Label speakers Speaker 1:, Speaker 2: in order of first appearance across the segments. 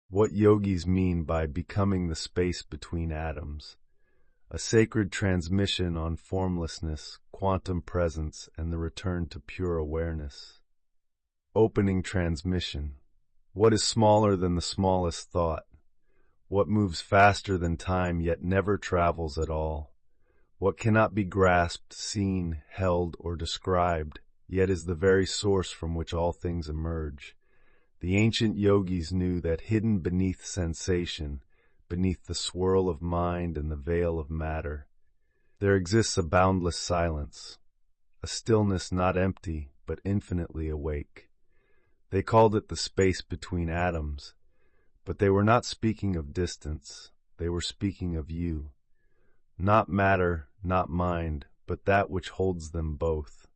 Speaker 1: What yogis mean by becoming the space between atoms, a sacred transmission on formlessness, quantum presence, and the return to pure awareness. Opening transmission. What is smaller than the smallest thought? What moves faster than time yet never travels at all? What cannot be grasped, seen, held, or described, yet is the very source from which all things emerge. The ancient yogis knew that hidden beneath sensation, beneath the swirl of mind and the veil of matter, there exists a boundless silence, a stillness not empty, but infinitely awake. They called it the space between atoms, but they were not speaking of distance, they were speaking of you. Not matter, not mind, but that which holds them both.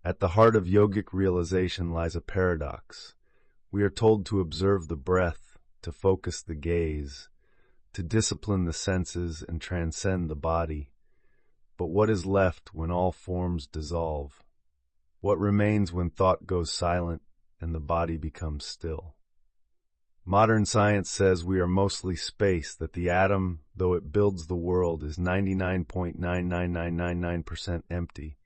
Speaker 1: At the heart of yogic realization lies a paradox. We are told to observe the breath, to focus the gaze, to discipline the senses and transcend the body. But what is left when all forms dissolve? What remains when thought goes silent and the body becomes still? Modern science says we are mostly space, that the atom, though it builds the world, is 99.99999% empty.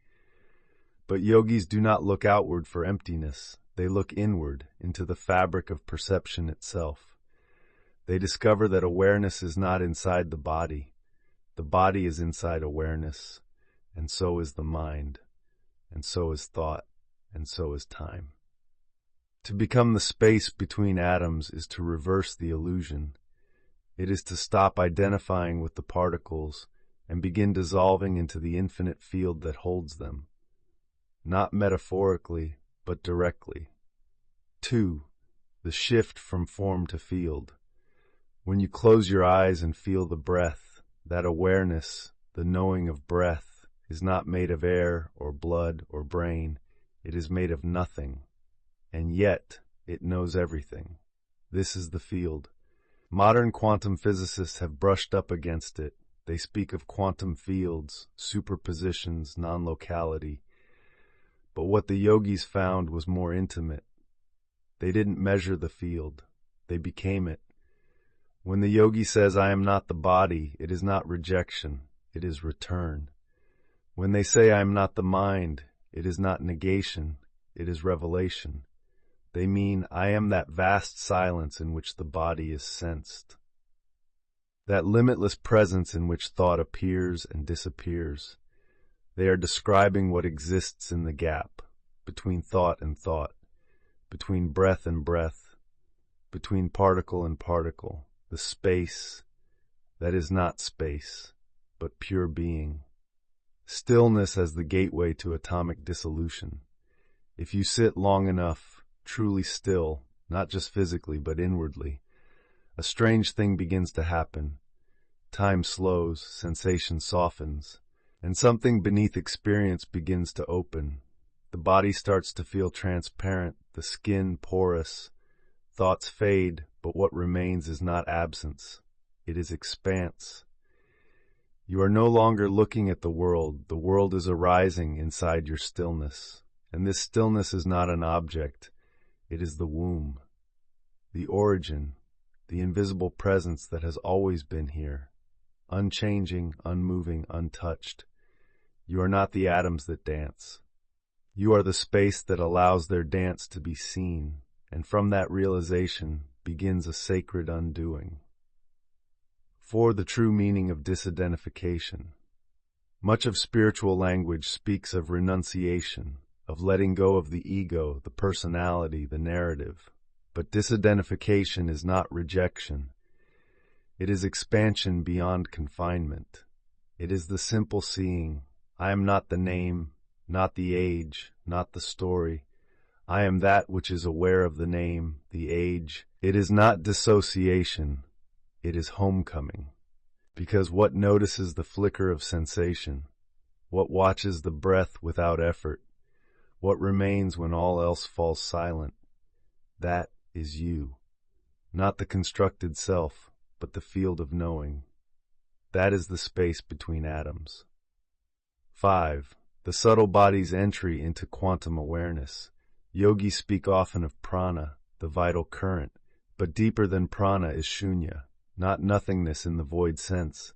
Speaker 1: But yogis do not look outward for emptiness. They look inward, into the fabric of perception itself. They discover that awareness is not inside the body is inside awareness, and so is the mind, and so is thought, and so is time. To become the space between atoms is to reverse the illusion. It is to stop identifying with the particles and begin dissolving into the infinite field that holds them, not metaphorically, but directly. 2. The shift from form to field. When you close your eyes and feel the breath, that awareness, the knowing of breath, is not made of air or blood or brain. It is made of nothing. And yet, it knows everything. This is the field. Modern quantum physicists have brushed up against it. They speak of quantum fields, superpositions, non-locality. But what the yogis found was more intimate. They didn't measure the field. They became it. When the yogi says, "I am not the body," it is not rejection. It is return. When they say, "I am not the mind," it is not negation. It is revelation. They mean, I am that vast silence in which the body is sensed. That limitless presence in which thought appears and disappears. They are describing what exists in the gap, between thought and thought, between breath and breath, between particle and particle, the space that is not space, but pure being. Stillness as the gateway to atomic dissolution. If you sit long enough, truly still, not just physically but inwardly, a strange thing begins to happen. Time slows, sensation softens, and something beneath experience begins to open. The body starts to feel transparent, the skin porous. Thoughts fade, but what remains is not absence. It is expanse. You are no longer looking at the world is arising inside your stillness. And this stillness is not an object. It is the womb, the origin, the invisible presence that has always been here, unchanging, unmoving, untouched. You are not the atoms that dance. You are the space that allows their dance to be seen, and from that realization begins a sacred undoing. 4. The true meaning of disidentification. Much of spiritual language speaks of renunciation, of letting go of the ego, the personality, the narrative. But disidentification is not rejection. It is expansion beyond confinement. It is the simple seeing, I am not the name, not the age, not the story. I am that which is aware of the name, the age. It is not dissociation. It is homecoming. Because what notices the flicker of sensation? What watches the breath without effort? What remains when all else falls silent? That is you. Not the constructed self, but the field of knowing. That is the space between atoms. 5. The subtle body's entry into quantum awareness. Yogis speak often of prana, the vital current, But deeper than prana is shunya, not nothingness in the void sense,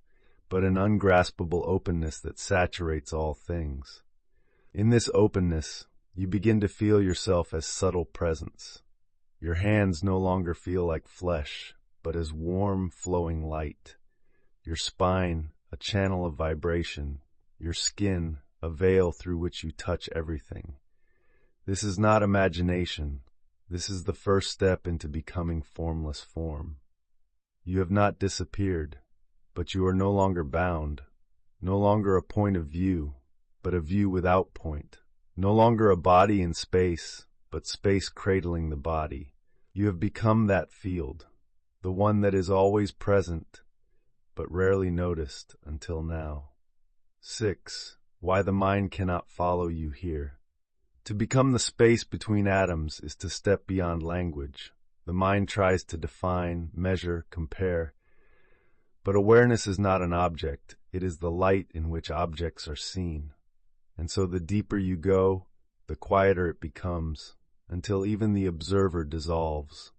Speaker 1: but an ungraspable openness that saturates all things. In this openness, you begin to feel yourself as subtle presence. Your hands no longer feel like flesh, but as warm, flowing light. Your spine, a channel of vibration. Your skin, a veil through which you touch everything. This is not imagination. This is the first step into becoming formless form. You have not disappeared, but you are no longer bound, no longer a point of view, but a view without point, no longer a body in space, but space cradling the body. You have become that field, the one that is always present, but rarely noticed until now. 6. Why the mind cannot follow you here. To become the space between atoms is to step beyond language. The mind tries to define, measure, compare. But awareness is not an object. It is the light in which objects are seen. And so the deeper you go, the quieter it becomes, until even the observer dissolves,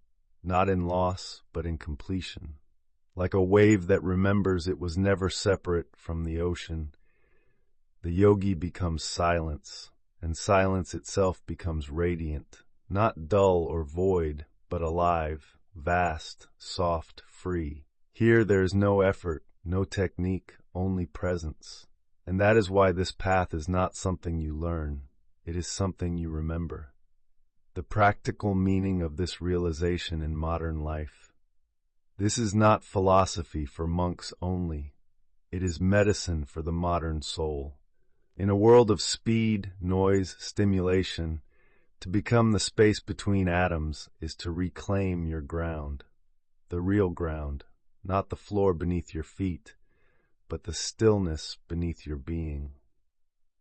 Speaker 1: not in loss, but in completion. Like a wave that remembers it was never separate from the ocean, the yogi becomes silence, and silence itself becomes radiant, not dull or void, but alive, vast, soft, free. Here there is no effort, no technique, only presence. And that is why this path is not something you learn, it is something you remember. The practical meaning of this realization in modern life. This is not philosophy for monks only. It is medicine for the modern soul. In a world of speed, noise, stimulation, to become the space between atoms is to reclaim your ground. The real ground, not the floor beneath your feet, but the stillness beneath your being.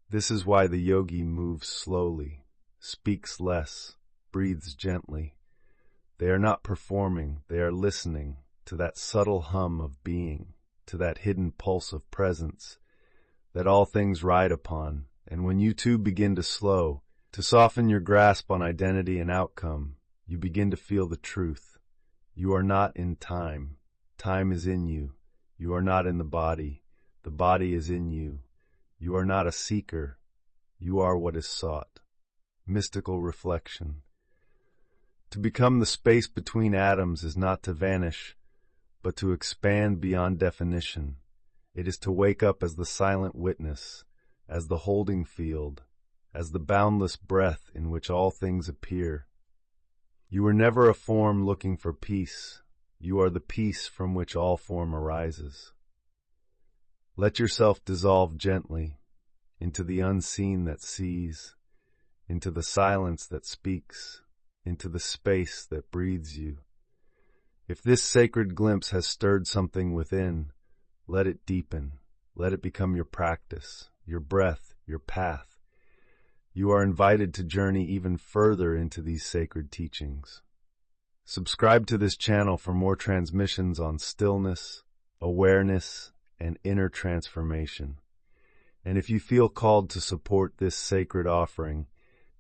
Speaker 1: This is why the yogi moves slowly, speaks less, breathes gently. They are not performing, they are listening to that subtle hum of being, to that hidden pulse of presence that all things ride upon. And when you too begin to slow, to soften your grasp on identity and outcome, you begin to feel the truth. You are not in time. Time is in you. You are not in the body. The body is in you. You are not a seeker. You are what is sought. Mystical reflection. To become the space between atoms is not to vanish, but to expand beyond definition. It is to wake up as the silent witness, as the holding field, as the boundless breath in which all things appear. You were never a form looking for peace. You are the peace from which all form arises. Let yourself dissolve gently into the unseen that sees, into the silence that speaks, into the space that breathes you. If this sacred glimpse has stirred something within, let it deepen. Let it become your practice, your breath, your path. You are invited to journey even further into these sacred teachings. Subscribe to this channel for more transmissions on stillness, awareness, and inner transformation. And if you feel called to support this sacred offering,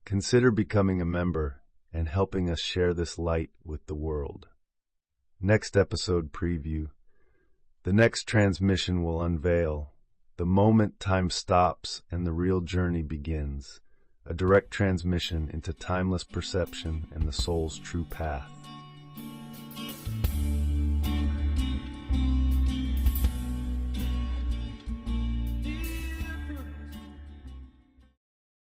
Speaker 1: consider becoming a member and helping us share this light with the world. Next episode preview. The next transmission will unveil the moment time stops and the real journey begins, a direct transmission into timeless perception and the soul's true path.